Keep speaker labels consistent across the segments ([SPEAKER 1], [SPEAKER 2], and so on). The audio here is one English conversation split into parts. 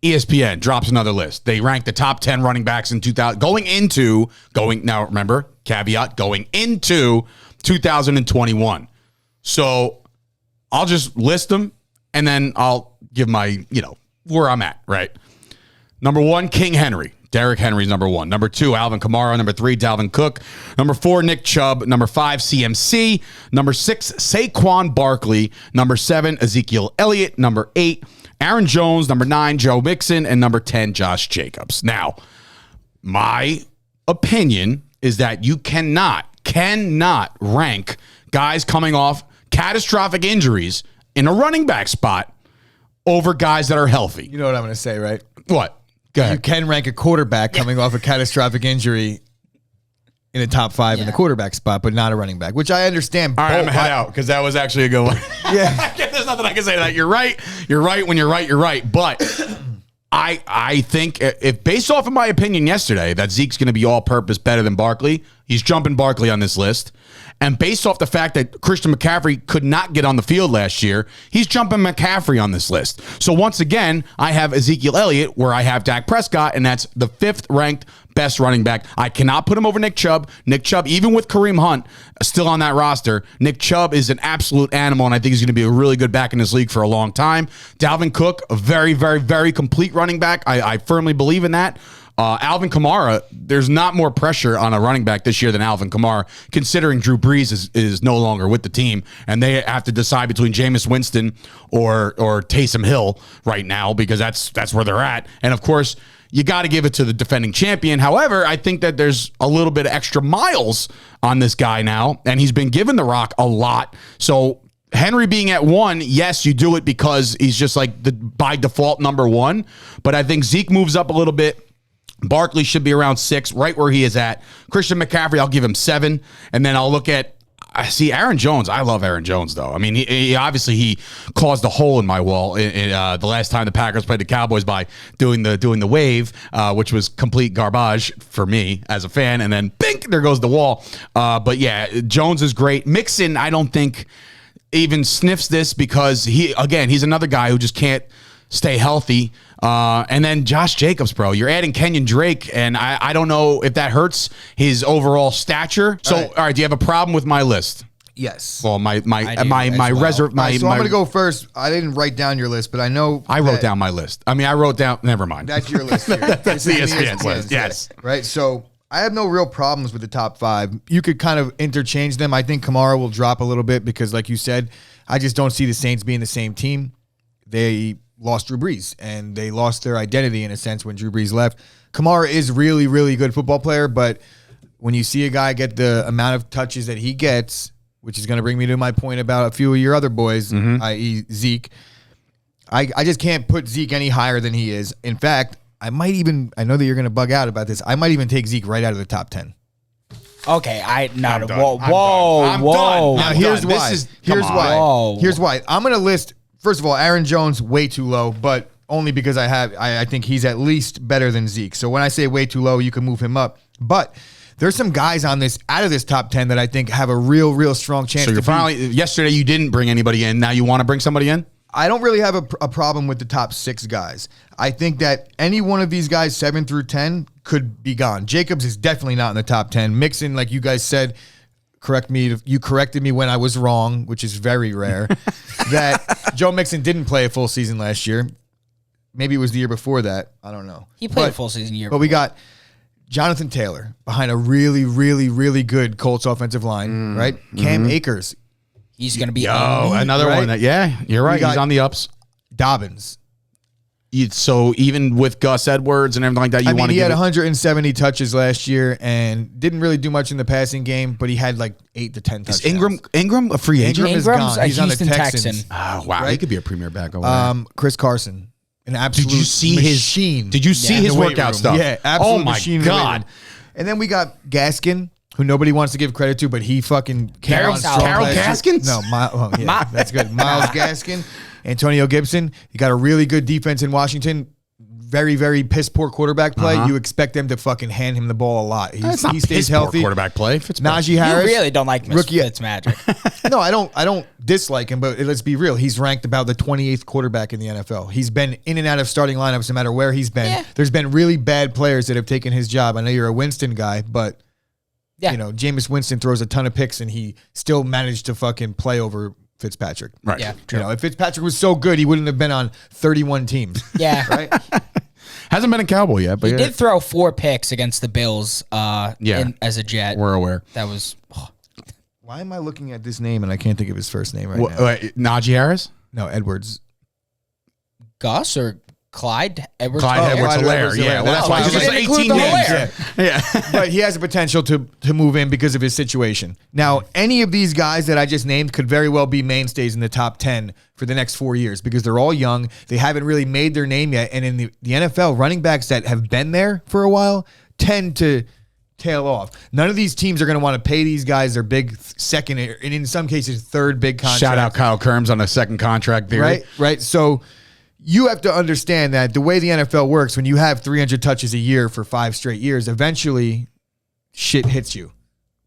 [SPEAKER 1] ESPN drops another list. They rank the top 10 running backs in 2000 now remember, caveat, going into 2021. So I'll just list them and then I'll give my, where I'm at, right? Number 1, King Henry. Derrick Henry's number 1. Number 2, Alvin Kamara. Number 3, Dalvin Cook. Number 4, Nick Chubb. Number 5, CMC. Number 6, Saquon Barkley. Number 7, Ezekiel Elliott. Number 8, Aaron Jones. Number 9, Joe Mixon. And number 10, Josh Jacobs. Now, my opinion is that you cannot rank guys coming off catastrophic injuries in a running back spot over guys that are healthy.
[SPEAKER 2] You know what I'm going to say, right?
[SPEAKER 1] What? Go ahead.
[SPEAKER 2] You can rank a quarterback coming off a catastrophic injury in the top 5 in the quarterback spot, but not a running back, which I understand.
[SPEAKER 1] All right, I'm going to head out because that was actually a good one.
[SPEAKER 2] Yeah.
[SPEAKER 1] There's nothing I can say to that. You're right. You're right. When you're right, you're right. But I think if based off of my opinion yesterday that Zeke's going to be all-purpose better than Barkley, he's jumping Barkley on this list. And based off the fact that Christian McCaffrey could not get on the field last year, he's jumping McCaffrey on this list. So once again, I have Ezekiel Elliott where I have Dak Prescott, and that's the 5th ranked best running back. I cannot put him over Nick Chubb. Nick Chubb, even with Kareem Hunt still on that roster, Nick Chubb is an absolute animal, and I think he's going to be a really good back in this league for a long time. Dalvin Cook, a very, very, very complete running back. I firmly believe in that. Alvin Kamara, there's not more pressure on a running back this year than Alvin Kamara, considering Drew Brees is no longer with the team, and they have to decide between Jameis Winston or Taysom Hill right now because that's where they're at. And, of course, you got to give it to the defending champion. However, I think that there's a little bit of extra miles on this guy now, and he's been given the rock a lot. So Henry being at 1, yes, you do it because he's just like the by default number 1. But I think Zeke moves up a little bit. Barkley should be around 6, right where he is at. Christian McCaffrey, I'll give him 7. And then I'll look at, I see Aaron Jones. I love Aaron Jones, though. I mean, he obviously he caused a hole in my wall the last time the Packers played the Cowboys by doing the wave, which was complete garbage for me as a fan. And then, bink, there goes the wall. But yeah, Jones is great. Mixon, I don't think even sniffs this because he's another guy who just can't stay healthy. And then Josh Jacobs, bro. You're adding Kenyon Drake, and I don't know if that hurts his overall stature. So, all right, do you have a problem with my list?
[SPEAKER 2] Yes.
[SPEAKER 1] Well, my
[SPEAKER 2] So I'm going to go first. I didn't write down your list, but I know
[SPEAKER 1] I wrote down my list. I mean, I wrote down. Never mind.
[SPEAKER 2] That's your list here.
[SPEAKER 1] That's the ESPN list. Yes.
[SPEAKER 2] Right. So I have no real problems with the top 5. You could kind of interchange them. I think Kamara will drop a little bit because, like you said, I just don't see the Saints being the same team. They lost Drew Brees, and they lost their identity in a sense when Drew Brees left. Kamara is really, really good football player, but when you see a guy get the amount of touches that he gets, which is going to bring me to my point about a few of your other boys, i.e. Zeke, I just can't put Zeke any higher than he is. In fact, I know that you're going to bug out about this. I might even take Zeke right out of the top 10.
[SPEAKER 3] Okay,
[SPEAKER 1] I'm done.
[SPEAKER 2] Now, here's why.
[SPEAKER 1] Whoa.
[SPEAKER 2] Here's why. I'm going to list, first of all, Aaron Jones way too low, but only because I think he's at least better than Zeke. So when I say way too low, you can move him up. But there's some guys out of this top 10 that I think have a real strong chance.
[SPEAKER 1] So yesterday you didn't bring anybody in. Now you want to bring somebody in?
[SPEAKER 2] I don't really have a problem with the top 6 guys. I think that any one of these guys, 7 through 10, could be gone. Jacobs is definitely not in the top 10. Mixon, like you guys said, you corrected me when I was wrong, which is very rare, that Joe Mixon didn't play a full season last year. Maybe it was the year before that. I don't know.
[SPEAKER 3] He played a full season year.
[SPEAKER 2] But we got Jonathan Taylor behind a really good Colts offensive line, right? Cam Akers.
[SPEAKER 3] He's going to be
[SPEAKER 1] another one. You're right. He's on the ups.
[SPEAKER 2] Dobbins.
[SPEAKER 1] So even with Gus Edwards and everything like that,
[SPEAKER 2] he had 170 touches last year and didn't really do much in the passing game, but he had like 8 to 10 touchdowns.
[SPEAKER 1] Is Ingram a free agent?
[SPEAKER 2] Ingram is gone. He's on the Texans.
[SPEAKER 3] Texan.
[SPEAKER 1] Oh, wow.
[SPEAKER 2] Right?
[SPEAKER 1] He could be a premier back over there.
[SPEAKER 2] Chris Carson. An absolute machine.
[SPEAKER 1] Did you see his workout stuff?
[SPEAKER 2] Yeah, absolute
[SPEAKER 1] oh my
[SPEAKER 2] machine.
[SPEAKER 1] God.
[SPEAKER 2] And then we got Gaskin, who nobody wants to give credit to, but he fucking
[SPEAKER 1] Carol Gaskins?
[SPEAKER 2] No, that's good. Miles Gaskin, Antonio Gibson. You got a really good defense in Washington. very, very piss poor quarterback play, you expect them to fucking hand him the ball a lot.
[SPEAKER 1] It's not
[SPEAKER 2] He stays
[SPEAKER 1] piss poor
[SPEAKER 2] healthy.
[SPEAKER 1] quarterback play.
[SPEAKER 2] Najee Harris.
[SPEAKER 3] You really don't like
[SPEAKER 2] Rookie-
[SPEAKER 3] Fitzmagic.
[SPEAKER 2] No, I don't dislike him, but let's be real. He's ranked about the 28th quarterback in the NFL. He's been in and out of starting lineups no matter where he's been.
[SPEAKER 3] Yeah.
[SPEAKER 2] There's been really bad players that have taken his job. I know you're a Winston guy, but
[SPEAKER 3] Yeah.
[SPEAKER 2] Jameis Winston throws a ton of picks and he still managed to fucking play over Fitzpatrick.
[SPEAKER 1] Right.
[SPEAKER 3] Yeah, true.
[SPEAKER 2] If Fitzpatrick was so good, he wouldn't have been on 31 teams.
[SPEAKER 3] Yeah.
[SPEAKER 2] Right?
[SPEAKER 1] Hasn't been a Cowboy yet, but
[SPEAKER 3] He did throw 4 picks against the Bills as a Jet.
[SPEAKER 1] we're aware.
[SPEAKER 3] That was
[SPEAKER 2] Why am I looking at this name and I can't think of his first name right
[SPEAKER 1] What,
[SPEAKER 2] now?
[SPEAKER 1] Najee Harris?
[SPEAKER 2] No, Edwards.
[SPEAKER 3] Gus or Clyde Edwards.
[SPEAKER 1] Clyde Edwards
[SPEAKER 2] Clyde
[SPEAKER 1] Helaire.
[SPEAKER 2] Edwards
[SPEAKER 1] Yeah,
[SPEAKER 2] Helaire.
[SPEAKER 1] well, that's
[SPEAKER 3] Oh,
[SPEAKER 1] why
[SPEAKER 3] you
[SPEAKER 1] it's just
[SPEAKER 3] didn't include
[SPEAKER 1] 18
[SPEAKER 3] the
[SPEAKER 1] names.
[SPEAKER 3] Helaire.
[SPEAKER 1] Yeah.
[SPEAKER 2] But he has the potential to move in because of his situation. Now, any of these guys that I just named could very well be mainstays in the top 10 for the next 4 years because they're all young. They haven't really made their name yet. And in the NFL, running backs that have been there for a while tend to tail off. None of these teams are going to want to pay these guys their big second, and in some cases, third big contract.
[SPEAKER 1] Shout out Kyle Kerms on a second contract theory.
[SPEAKER 2] Right. So you have to understand that the way the NFL works, when you have 300 touches a year for 5 straight years, eventually shit hits you.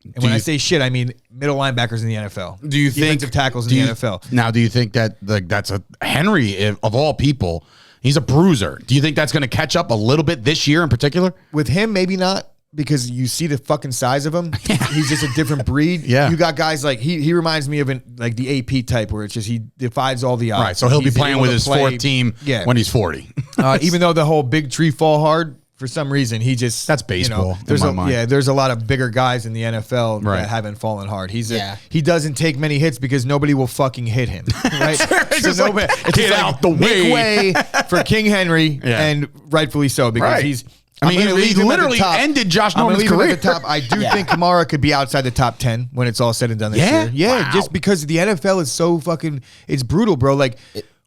[SPEAKER 2] And when I say shit, I mean middle linebackers in the NFL.
[SPEAKER 1] Do you think
[SPEAKER 2] defensive tackles in the NFL?
[SPEAKER 1] Now, do you think that that's a Henry of all people? He's a bruiser. Do you think that's going to catch up a little bit this year in particular?
[SPEAKER 2] With him, maybe not. Because you see the fucking size of him. He's just a different breed.
[SPEAKER 1] Yeah.
[SPEAKER 2] You got guys like he reminds me of like the AP type where it's just he defies all the odds.
[SPEAKER 1] Right. So he'll be
[SPEAKER 2] He's
[SPEAKER 1] playing
[SPEAKER 2] able
[SPEAKER 1] with
[SPEAKER 2] to
[SPEAKER 1] his
[SPEAKER 2] play-
[SPEAKER 1] fourth team when he's 40.
[SPEAKER 2] Even though the whole big tree fall hard, for some reason he just
[SPEAKER 1] That's baseball,
[SPEAKER 2] there's
[SPEAKER 1] in my mind.
[SPEAKER 2] there's a lot of bigger guys in the NFL
[SPEAKER 1] Right.
[SPEAKER 2] that haven't fallen hard.
[SPEAKER 3] Yeah.
[SPEAKER 2] He doesn't take many hits because nobody will fucking hit him. Right?
[SPEAKER 1] It's just like, get out the
[SPEAKER 2] make
[SPEAKER 1] way.
[SPEAKER 2] way for King Henry,
[SPEAKER 1] Yeah.
[SPEAKER 2] and rightfully so because
[SPEAKER 1] Right.
[SPEAKER 2] he's.
[SPEAKER 1] I mean,
[SPEAKER 2] I'm gonna
[SPEAKER 1] he
[SPEAKER 2] leave him at the
[SPEAKER 1] literally
[SPEAKER 2] top.
[SPEAKER 1] ended Josh
[SPEAKER 2] I'm gonna
[SPEAKER 1] Norman's
[SPEAKER 2] leave him at
[SPEAKER 1] career.
[SPEAKER 2] the top. I do
[SPEAKER 3] Yeah.
[SPEAKER 2] think Kamara could be outside the top 10 when it's all said and done this
[SPEAKER 1] Yeah?
[SPEAKER 2] year. Yeah,
[SPEAKER 1] Wow.
[SPEAKER 2] just because the NFL is so fucking, it's brutal, bro. Like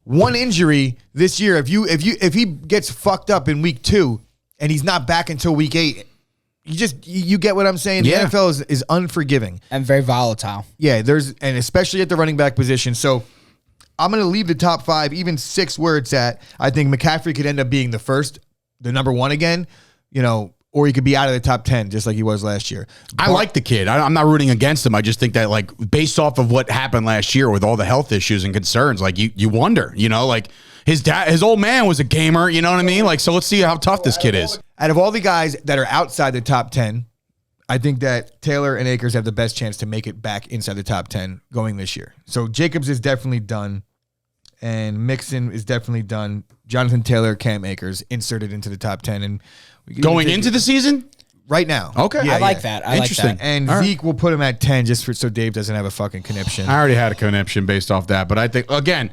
[SPEAKER 2] one injury this year, if he gets fucked up in week 2 and he's not back until week 8, you get what I'm saying?
[SPEAKER 1] Yeah.
[SPEAKER 2] The NFL is unforgiving.
[SPEAKER 3] and very volatile.
[SPEAKER 2] Yeah, and especially at the running back position. So I'm going to leave the top 5, even 6 where it's at. I think McCaffrey could end up being the number 1 again, or he could be out of the top 10 just like he was last year.
[SPEAKER 1] I like the kid. I'm not rooting against him. I just think that, like, based off of what happened last year with all the health issues and concerns, like, you wonder, like his old man was a gamer, you know what I mean? Like, so let's see how tough this kid is.
[SPEAKER 2] Out of all the guys that are outside the top 10, I think that Taylor and Akers have the best chance to make it back inside the top 10 going this year. So Jacobs is definitely done, and Mixon is definitely done. Jonathan Taylor, Cam Akers inserted into the top 10. And we can
[SPEAKER 1] Going
[SPEAKER 2] even take
[SPEAKER 1] into
[SPEAKER 2] it
[SPEAKER 1] the season?
[SPEAKER 2] right now.
[SPEAKER 1] Okay.
[SPEAKER 2] Yeah,
[SPEAKER 3] I like
[SPEAKER 2] yeah.
[SPEAKER 3] that. I
[SPEAKER 1] Interesting.
[SPEAKER 3] like that.
[SPEAKER 2] And
[SPEAKER 1] All right.
[SPEAKER 2] Zeke will put him at 10 just so Dave doesn't have a fucking conniption.
[SPEAKER 1] I already had a connection based off that, but I think, again,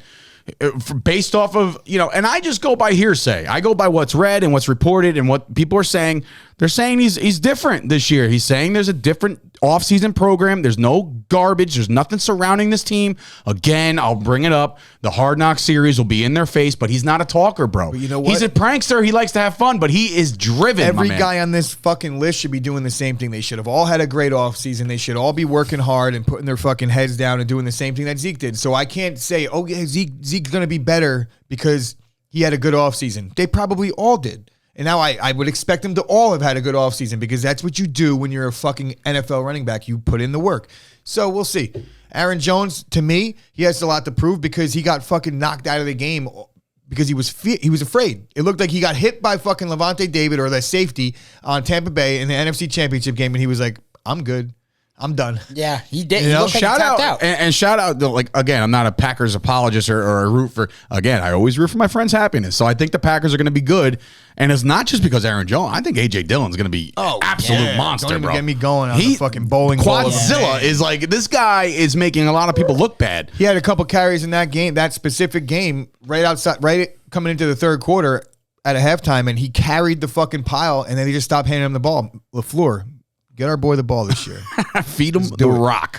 [SPEAKER 1] based off of, and I just go by hearsay. I go by what's read and what's reported and what people are saying. They're saying he's different this year. He's saying there's a different offseason program. There's no garbage. There's nothing surrounding this team. Again, I'll bring it up. The Hard Knock series will be in their face, but he's not a talker, bro.
[SPEAKER 2] But you know what?
[SPEAKER 1] He's a prankster. He likes to have fun, but he is driven,
[SPEAKER 2] Every
[SPEAKER 1] my man.
[SPEAKER 2] guy on this fucking list should be doing the same thing. They should have all had a great offseason. They should all be working hard and putting their fucking heads down and doing the same thing that Zeke did. So I can't say, oh, yeah, Zeke's going to be better because he had a good offseason. They probably all did. And now I would expect them to all have had a good offseason because that's what you do when you're a fucking NFL running back. You put in the work. So we'll see. Aaron Jones, to me, he has a lot to prove because he got fucking knocked out of the game because he was afraid. It looked like he got hit by fucking Levante David or the safety on Tampa Bay in the NFC Championship game, and he was like, I'm good. I'm done.
[SPEAKER 3] Yeah, he did.
[SPEAKER 2] You
[SPEAKER 3] He
[SPEAKER 2] know,
[SPEAKER 3] looked like he
[SPEAKER 1] Shout
[SPEAKER 3] tapped
[SPEAKER 1] out,
[SPEAKER 3] out.
[SPEAKER 1] and shout out, like, again, I'm not a Packers apologist or a root for, again, I always root for my friends' happiness. So I think the Packers are going to be good. And it's not just because Aaron Jones. I think A.J. Dillon's going to be absolute
[SPEAKER 2] yeah.
[SPEAKER 1] monster,
[SPEAKER 2] Don't even
[SPEAKER 1] bro.
[SPEAKER 2] get me going on the fucking bowling ball of a
[SPEAKER 1] Quadzilla
[SPEAKER 2] man.
[SPEAKER 1] is like, this guy is making a lot of people look bad.
[SPEAKER 2] He had a couple carries in that game, that specific game, right coming into the third quarter at a halftime, and he carried the fucking pile, and then he just stopped handing him the ball. LaFleur, get our boy the ball this year.
[SPEAKER 1] Feed him the rock.